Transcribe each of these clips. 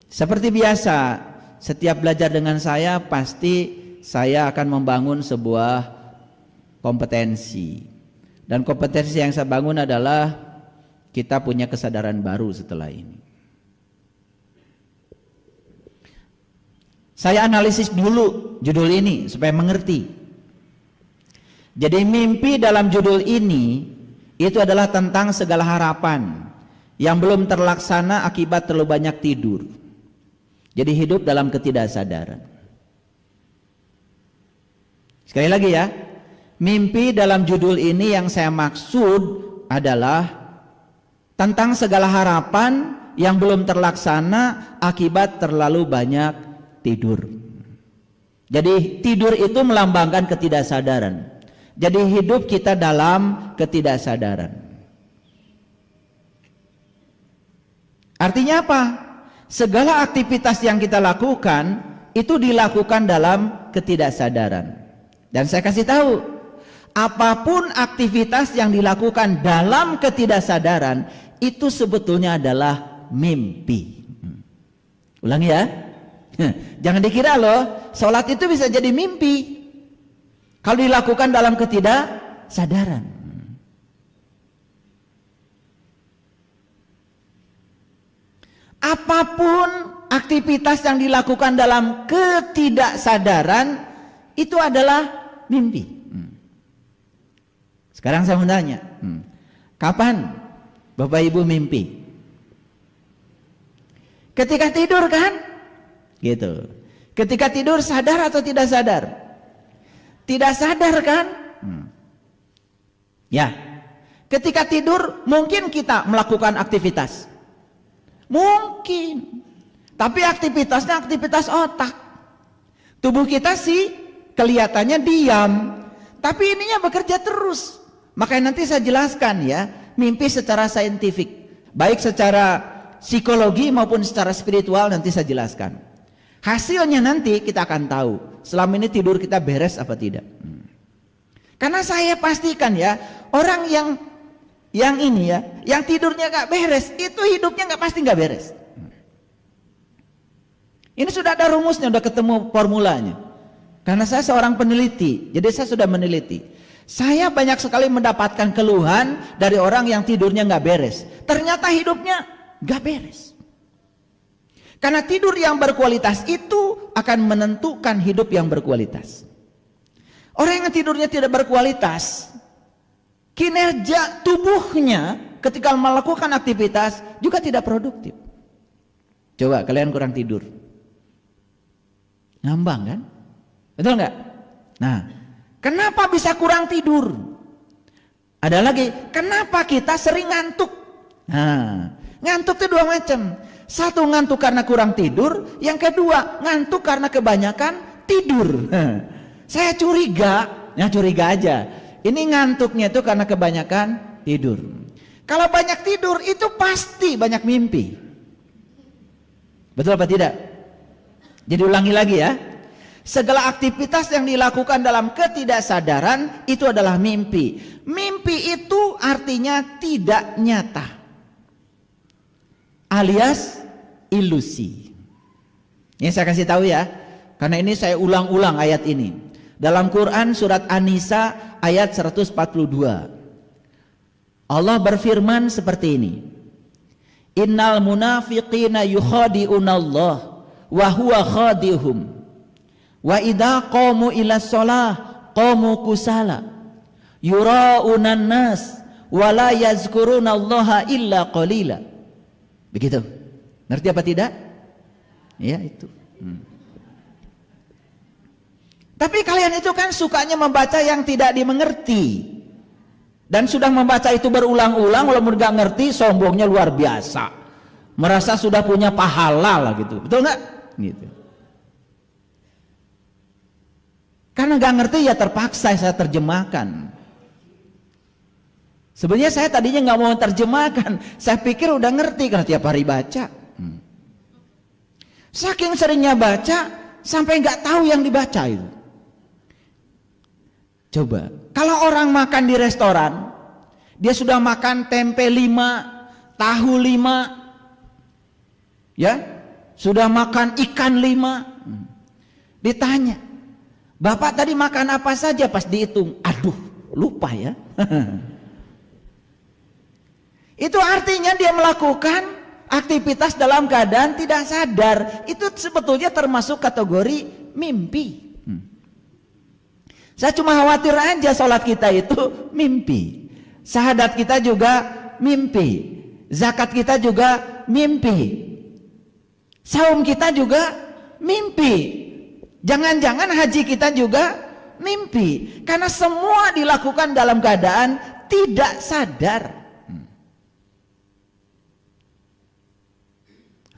Seperti biasa, setiap belajar dengan saya pasti saya akan membangun sebuah kompetensi. Dan kompetensi yang saya bangun adalah kita punya kesadaran baru setelah ini. Saya analisis dulu judul ini supaya mengerti. Jadi mimpi dalam judul ini itu adalah tentang segala harapan yang belum terlaksana akibat terlalu banyak tidur. Jadi hidup dalam ketidaksadaran. Sekali lagi ya, mimpi dalam judul ini yang saya maksud adalah tentang segala harapan yang belum terlaksana akibat terlalu banyak tidur. Jadi tidur itu melambangkan ketidaksadaran. Jadi hidup kita dalam ketidaksadaran. Artinya apa? Segala aktivitas yang kita lakukan itu dilakukan dalam ketidaksadaran. Dan saya kasih tahu, apapun aktivitas yang dilakukan dalam ketidaksadaran itu sebetulnya adalah mimpi. Ulangi ya. Jangan dikira loh, sholat itu bisa jadi mimpi kalau dilakukan dalam ketidaksadaran. Apapun aktivitas yang dilakukan dalam ketidaksadaran itu adalah mimpi. Sekarang saya mau tanya, kapan Bapak Ibu mimpi? Ketika tidur kan? Gitu. Ketika tidur sadar atau tidak sadar? Tidak sadar kan? Ya. Ketika tidur mungkin kita melakukan aktivitas. Mungkin. Tapi aktivitasnya aktivitas otak. Tubuh kita sih kelihatannya diam, tapi ininya bekerja terus. Makanya nanti saya jelaskan ya, mimpi secara saintifik, baik secara psikologi maupun secara spiritual nanti saya jelaskan. Hasilnya nanti kita akan tahu selama ini tidur kita beres apa tidak. Karena saya pastikan ya, orang yang ini ya, yang tidurnya gak beres, itu hidupnya pasti gak beres. Ini sudah ada rumusnya, sudah ketemu formulanya. Karena saya seorang peneliti, jadi saya sudah meneliti. Saya banyak sekali mendapatkan keluhan dari orang yang tidurnya gak beres. Ternyata hidupnya gak beres. Karena tidur yang berkualitas itu akan menentukan hidup yang berkualitas. Orang yang tidurnya tidak berkualitas, kinerja tubuhnya ketika melakukan aktivitas juga tidak produktif. Coba kalian kurang tidur, ngambang kan? Betul nggak? Nah, kenapa bisa kurang tidur? Ada lagi, kenapa kita sering ngantuk? Nah, ngantuk itu dua macam. Satu ngantuk karena kurang tidur, yang kedua ngantuk karena kebanyakan tidur. Saya curiga aja. Ini ngantuknya itu karena kebanyakan tidur. Kalau banyak tidur itu pasti banyak mimpi. Betul apa tidak? Jadi ulangi lagi ya. Segala aktivitas yang dilakukan dalam ketidaksadaran itu adalah mimpi. Mimpi itu artinya tidak nyata, alias ilusi. Ini saya kasih tahu ya, karena ini saya ulang-ulang ayat ini. Dalam Quran surat An-Nisa ayat 142. Allah berfirman seperti ini. Innal munafiqina yukhadi'unallah wa huwa khadihum. Wa idza qamu ila shalah qamu kusala. Yura'unan nas wa la yazkurunallaha illa qalila. Begitu. Ngerti apa tidak? Ya itu. Tapi kalian itu kan sukanya membaca yang tidak dimengerti. Dan sudah membaca itu berulang-ulang, walaupun gak ngerti, sombongnya luar biasa. Merasa sudah punya pahala lah gitu. Betul nggak? Gitu. Karena gak ngerti ya terpaksa saya terjemahkan. Sebenarnya saya tadinya nggak mau terjemahkan. Saya pikir udah ngerti karena tiap hari baca. Saking seringnya baca sampai nggak tahu yang dibaca itu. Coba, kalau orang makan di restoran, dia sudah makan tempe 5, tahu 5, ya, sudah makan ikan 5. Ditanya, Bapak tadi makan apa saja? Pas dihitung, aduh lupa ya. Itu artinya dia melakukan aktivitas dalam keadaan tidak sadar. Itu sebetulnya termasuk kategori mimpi. Saya cuma khawatir aja sholat kita itu mimpi, syahadat kita juga mimpi, zakat kita juga mimpi, saum kita juga mimpi, jangan-jangan haji kita juga mimpi, karena semua dilakukan dalam keadaan tidak sadar.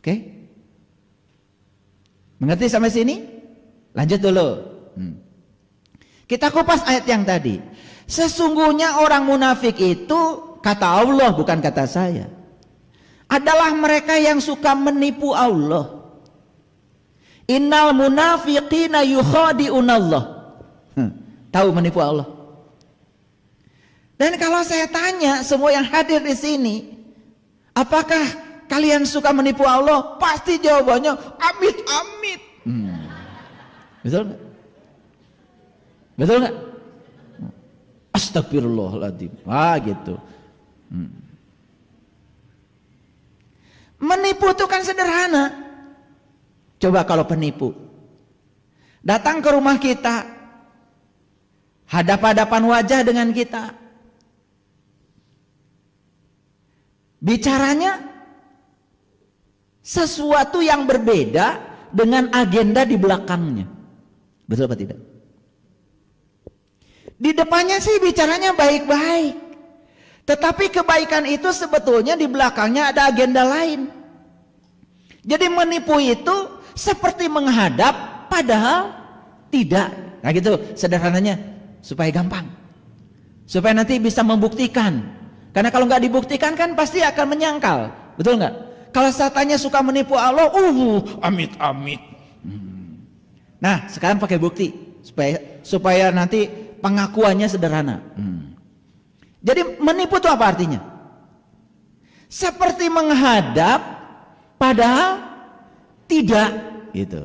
Oke? Mengerti sampai sini? Lanjut dulu. Kita kupas ayat yang tadi. Sesungguhnya orang munafik itu, kata Allah bukan kata saya, adalah mereka yang suka menipu Allah. Innal munafiqina yukhadi'unallah. Tahu menipu Allah. Dan kalau saya tanya semua yang hadir di sini, apakah kalian suka menipu Allah? Pasti jawabannya amit amit. Betul nggak? Betul nggak? Astagfirullahaladzim. Gitu. Menipu itu kan sederhana. Coba kalau penipu datang ke rumah kita, hadap-hadapan wajah dengan kita, bicaranya sesuatu yang berbeda dengan agenda di belakangnya. Betul apa tidak? Di depannya sih bicaranya baik-baik, tetapi kebaikan itu sebetulnya di belakangnya ada agenda lain. Jadi menipu itu seperti menghadap padahal tidak. Nah gitu sederhananya, supaya gampang, supaya nanti bisa membuktikan. Karena kalau nggak dibuktikan kan pasti akan menyangkal. Betul nggak? Kalau satanya suka menipu Allah, amit amit. Nah sekarang pakai bukti supaya nanti pengakuannya sederhana. Jadi menipu itu apa artinya? Seperti menghadap padahal tidak, gitu.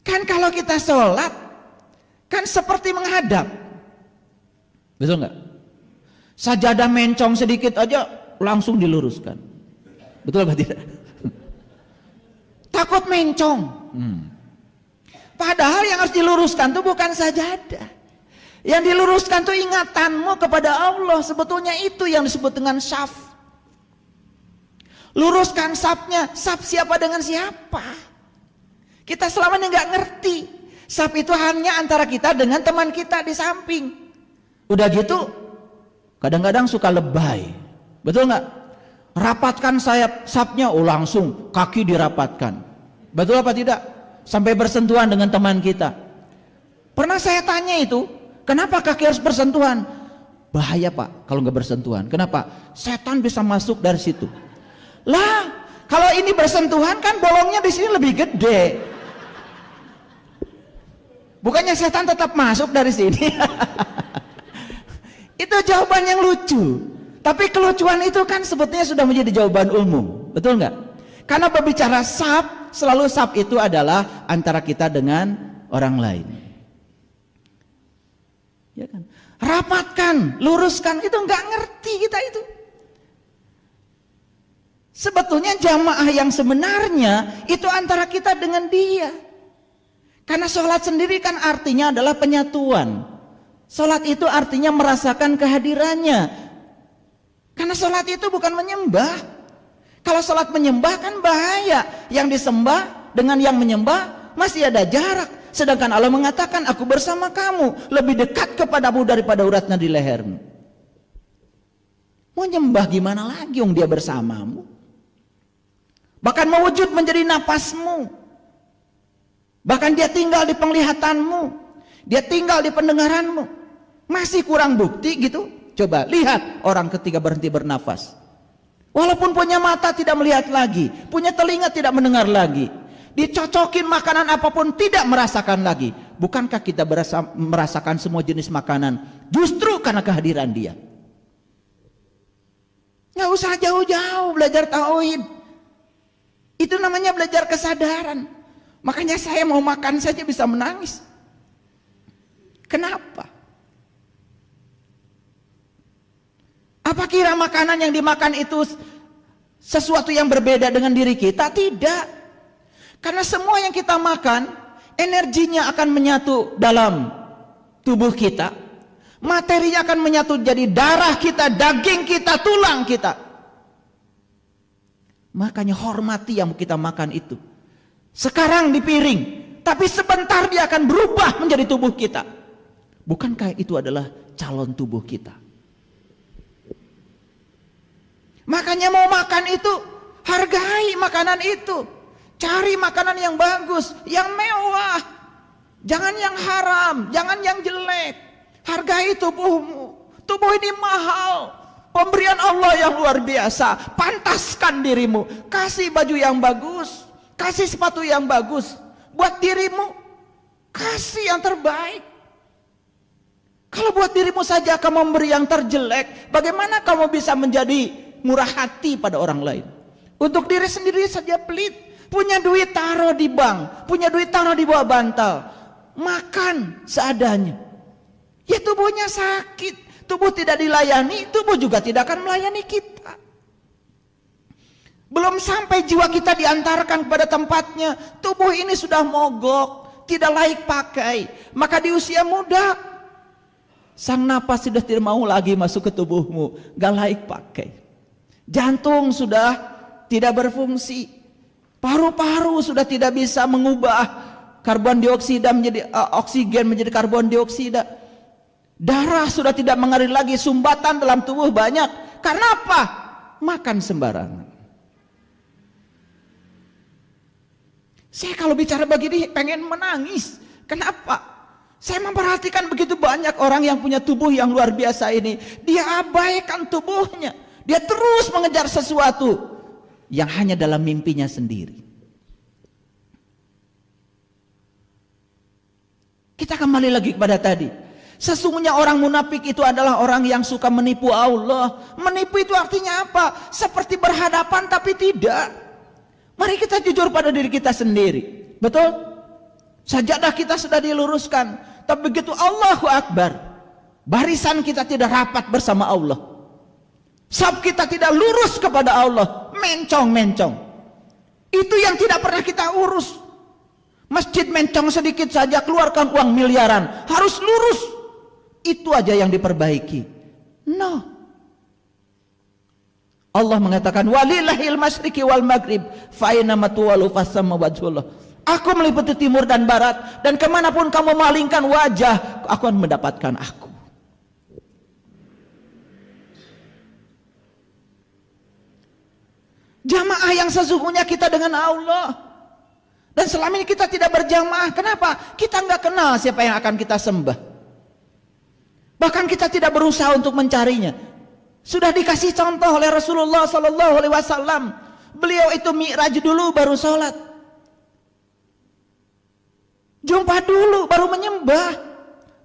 Kan kalau kita sholat kan seperti menghadap, betul nggak? Sajadah mencong sedikit aja langsung diluruskan, betul apa tidak? Takut mencong. Padahal yang harus diluruskan itu bukan sajadah. Yang diluruskan itu ingatanmu kepada Allah. Sebetulnya itu yang disebut dengan syaf. Luruskan syafnya. Syaf siapa dengan siapa? Kita selama ini nggak ngerti. Syaf itu hanya antara kita dengan teman kita di samping. Udah gitu, kadang-kadang suka lebay. Betul nggak? Rapatkan sayap syafnya, langsung kaki dirapatkan. Betul apa tidak? Sampai bersentuhan dengan teman kita. Pernah saya tanya itu, kenapa kaki harus bersentuhan? Bahaya Pak kalau nggak bersentuhan. Kenapa? Setan bisa masuk dari situ. Lah, kalau ini bersentuhan kan bolongnya di sini lebih gede. Bukannya setan tetap masuk dari sini? Itu jawaban yang lucu. Tapi kelucuan itu kan sebetulnya sudah menjadi jawaban umum. Betul nggak? Karena berbicara syaf, selalu syaf itu adalah antara kita dengan orang lain. Ya kan? Rapatkan, luruskan, itu nggak ngerti kita itu. Sebetulnya jamaah yang sebenarnya itu antara kita dengan dia. Karena sholat sendiri kan artinya adalah penyatuan. Sholat itu artinya merasakan kehadirannya. Karena sholat itu bukan menyembah. Kalau sholat menyembah kan bahaya. Yang disembah dengan yang menyembah masih ada jarak. Sedangkan Allah mengatakan aku bersama kamu, lebih dekat kepadamu daripada uratnya di lehermu. Mau nyembah gimana lagi yang dia bersamamu? Bahkan mewujud menjadi napasmu. Bahkan dia tinggal di penglihatanmu. Dia tinggal di pendengaranmu. Masih kurang bukti gitu? Coba lihat orang ketika berhenti bernafas. Walaupun punya mata tidak melihat lagi, punya telinga tidak mendengar lagi, dicocokin makanan apapun tidak merasakan lagi. Bukankah kita merasakan semua jenis makanan justru karena kehadiran dia? Nggak usah jauh-jauh belajar tauhid. Itu namanya belajar kesadaran. Makanya saya mau makan saja bisa menangis. Kenapa? Apa kira makanan yang dimakan itu sesuatu yang berbeda dengan diri kita? Tidak. Karena semua yang kita makan, energinya akan menyatu dalam tubuh kita. Materinya akan menyatu jadi darah kita, daging kita, tulang kita. Makanya hormati yang kita makan itu. Sekarang di piring, tapi sebentar dia akan berubah menjadi tubuh kita. Bukankah itu adalah calon tubuh kita? Makanya mau makan itu, hargai makanan itu. Cari makanan yang bagus, yang mewah. Jangan yang haram, jangan yang jelek. Hargai tubuhmu. Tubuh ini mahal. Pemberian Allah yang luar biasa. Pantaskan dirimu. Kasih baju yang bagus. Kasih sepatu yang bagus. Buat dirimu, kasih yang terbaik. Kalau buat dirimu saja kamu memberi yang terjelek, bagaimana kamu bisa menjadi murah hati pada orang lain? Untuk diri sendiri saja pelit. Punya duit taruh di bank, punya duit taruh di bawah bantal. Makan seadanya. Ya tubuhnya sakit, tubuh tidak dilayani, tubuh juga tidak akan melayani kita. Belum sampai jiwa kita diantarkan kepada tempatnya, tubuh ini sudah mogok, tidak layak pakai. Maka di usia muda, sang napas sudah tidak mau lagi masuk ke tubuhmu, gak layak pakai. Jantung sudah tidak berfungsi, paru-paru sudah tidak bisa mengubah karbon dioksida menjadi oksigen menjadi karbon dioksida. Darah sudah tidak mengalir lagi, sumbatan dalam tubuh banyak. Karena apa? Makan sembarangan. Saya kalau bicara begini pengen menangis. Kenapa? Saya memperhatikan begitu banyak orang yang punya tubuh yang luar biasa ini. Dia abaikan tubuhnya. Dia terus mengejar sesuatu yang hanya dalam mimpinya sendiri. Kita kembali lagi kepada tadi. Sesungguhnya orang munafik itu adalah orang yang suka menipu Allah. Menipu itu artinya apa? Seperti berhadapan tapi tidak. Mari kita jujur pada diri kita sendiri. Betul? Sajadah kita sudah diluruskan. Tapi begitu Allahu Akbar, barisan kita tidak rapat bersama Allah. Saf kita tidak lurus kepada Allah. Mencong-mencong. Itu yang tidak pernah kita urus. Masjid mencong sedikit saja, keluarkan uang miliaran. Harus lurus. Itu aja yang diperbaiki. No. Allah mengatakan walillahil masyriqi wal maghrib fa aina ma tuwallu fasamma wajhullah. Aku meliputi timur dan barat, dan kemanapun kamu malingkan wajah, aku akan mendapatkan aku. Jamaah yang sesungguhnya kita dengan Allah. Dan selama ini kita tidak berjamaah. Kenapa? Kita nggak kenal siapa yang akan kita sembah. Bahkan kita tidak berusaha untuk mencarinya. Sudah dikasih contoh oleh Rasulullah SAW. Beliau itu mi'raj dulu baru sholat. Jumpa dulu baru menyembah.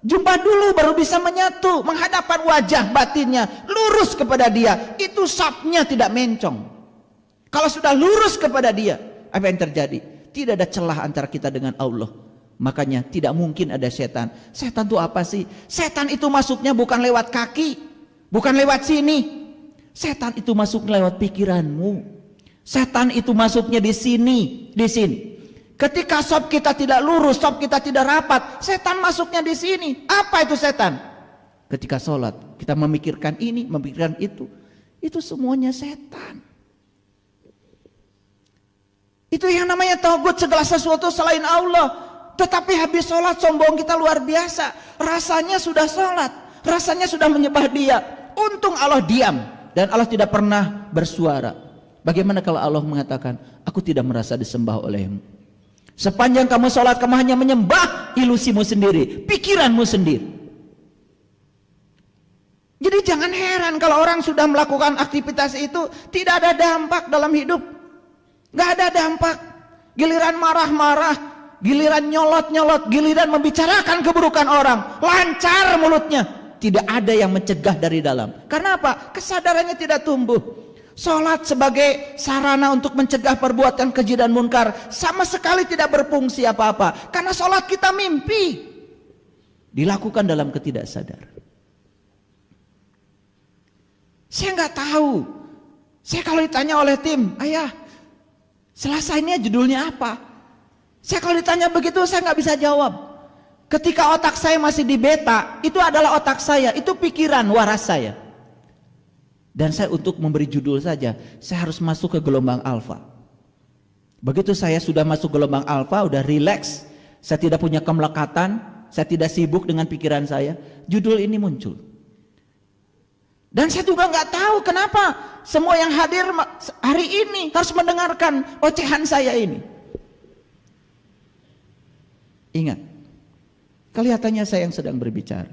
Jumpa dulu baru bisa menyatu. Menghadapkan wajah batinnya. Lurus kepada dia. Itu safnya tidak mencong. Kalau sudah lurus kepada dia, apa yang terjadi? Tidak ada celah antara kita dengan Allah. Makanya tidak mungkin ada setan. Setan itu apa sih? Setan itu masuknya bukan lewat kaki, bukan lewat sini. Setan itu masuk lewat pikiranmu. Setan itu masuknya di sini, di sini. Ketika sop kita tidak lurus, sop kita tidak rapat, setan masuknya di sini. Apa itu setan? Ketika sholat kita memikirkan ini, memikirkan itu semuanya setan. Itu yang namanya tauhid, segala sesuatu selain Allah. Tetapi habis sholat sombong kita luar biasa. Rasanya sudah sholat, rasanya sudah menyembah dia. Untung Allah diam dan Allah tidak pernah bersuara. Bagaimana kalau Allah mengatakan, aku tidak merasa disembah olehmu. Sepanjang kamu sholat, kamu hanya menyembah ilusimu sendiri, pikiranmu sendiri. Jadi jangan heran kalau orang sudah melakukan aktivitas itu tidak ada dampak dalam hidup. Gak ada dampak. Giliran marah-marah, giliran nyolot-nyolot, giliran membicarakan keburukan orang, lancar mulutnya. Tidak ada yang mencegah dari dalam. Karena apa? Kesadarannya tidak tumbuh. Sholat sebagai sarana untuk mencegah perbuatan keji dan munkar sama sekali tidak berfungsi apa-apa. Karena sholat kita mimpi. Dilakukan dalam ketidaksadar. Saya nggak tahu. Saya kalau ditanya oleh tim, ayah, Selasa ini judulnya apa? Saya kalau ditanya begitu saya nggak bisa jawab. Ketika otak saya masih di beta, itu adalah otak saya, itu pikiran waras saya. Dan saya untuk memberi judul saja, saya harus masuk ke gelombang alfa. Begitu saya sudah masuk gelombang alfa, udah rileks, saya tidak punya kemelekatan, saya tidak sibuk dengan pikiran saya, judul ini muncul. Dan saya juga nggak tahu kenapa semua yang hadir hari ini harus mendengarkan ocehan saya ini. Ingat, kelihatannya saya yang sedang berbicara.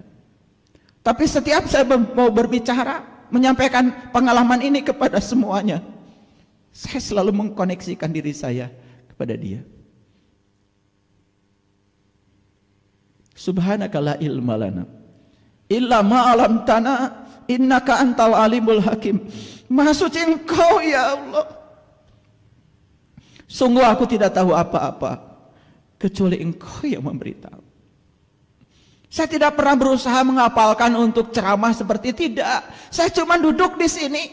Tapi setiap saya mau berbicara, menyampaikan pengalaman ini kepada semuanya, saya selalu mengkoneksikan diri saya kepada dia. Subhanaka la ilma lana illa ma 'allamtana innaka antal alimul hakim. Maha suci Engkau ya Allah. Sungguh aku tidak tahu apa-apa kecuali Engkau yang memberitahu. Saya tidak pernah berusaha menghafalkan untuk ceramah seperti tidak. Saya cuma duduk di sini.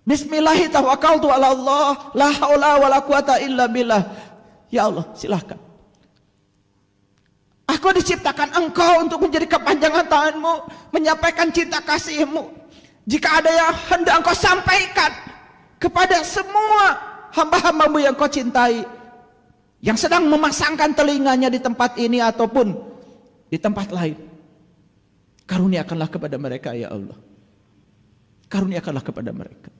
Bismillahi tawakkaltu ala Allah, la haula wala quwata illa billah. Ya Allah, silahkan. Aku diciptakan Engkau untuk menjadi kepanjangan tanganmu, menyampaikan cinta kasih-Mu. Jika ada yang hendak Engkau sampaikan kepada semua hamba-hamba-Mu yang Kau cintai, yang sedang memasangkan telinganya di tempat ini ataupun di tempat lain, karuniakanlah kepada mereka ya Allah. Karuniakanlah kepada mereka.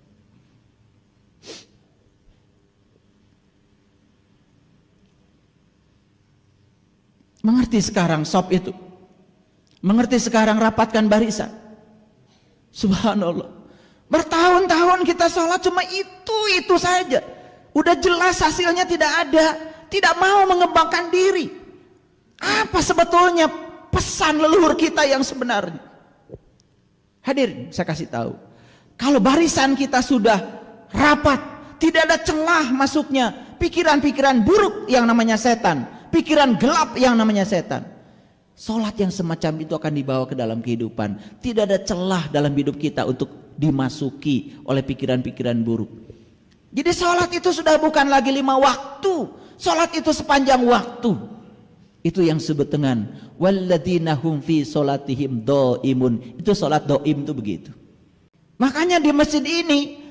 Mengerti sekarang sop itu. Mengerti sekarang rapatkan barisan. Subhanallah. Bertahun-tahun kita sholat cuma itu saja. Udah jelas hasilnya tidak ada. Tidak mau mengembangkan diri. Apa sebetulnya pesan leluhur kita yang sebenarnya? Hadirin, saya kasih tahu. Kalau barisan kita sudah rapat, tidak ada celah masuknya pikiran-pikiran buruk yang namanya setan, pikiran gelap yang namanya setan. Sholat yang semacam itu akan dibawa ke dalam kehidupan. Tidak ada celah dalam hidup kita untuk dimasuki oleh pikiran-pikiran buruk. Jadi sholat itu sudah bukan lagi 5 waktu. Sholat itu sepanjang waktu. Itu yang disebut dengan walladzina hum fi sholatihim dhaimun. Itu sholat dhaim itu begitu. Makanya di masjid ini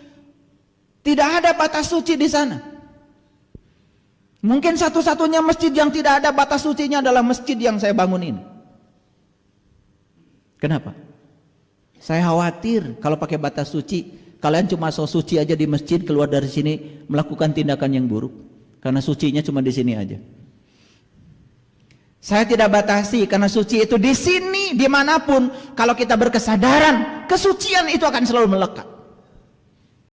tidak ada batas suci di sana. Mungkin satu-satunya masjid yang tidak ada batas sucinya adalah masjid yang saya bangun ini. Kenapa? Saya khawatir kalau pakai batas suci, kalian cuma so suci aja di masjid, keluar dari sini melakukan tindakan yang buruk. Karena sucinya cuma di sini aja. Saya tidak batasi karena suci itu di sini, dimanapun. Kalau kita berkesadaran, kesucian itu akan selalu melekat.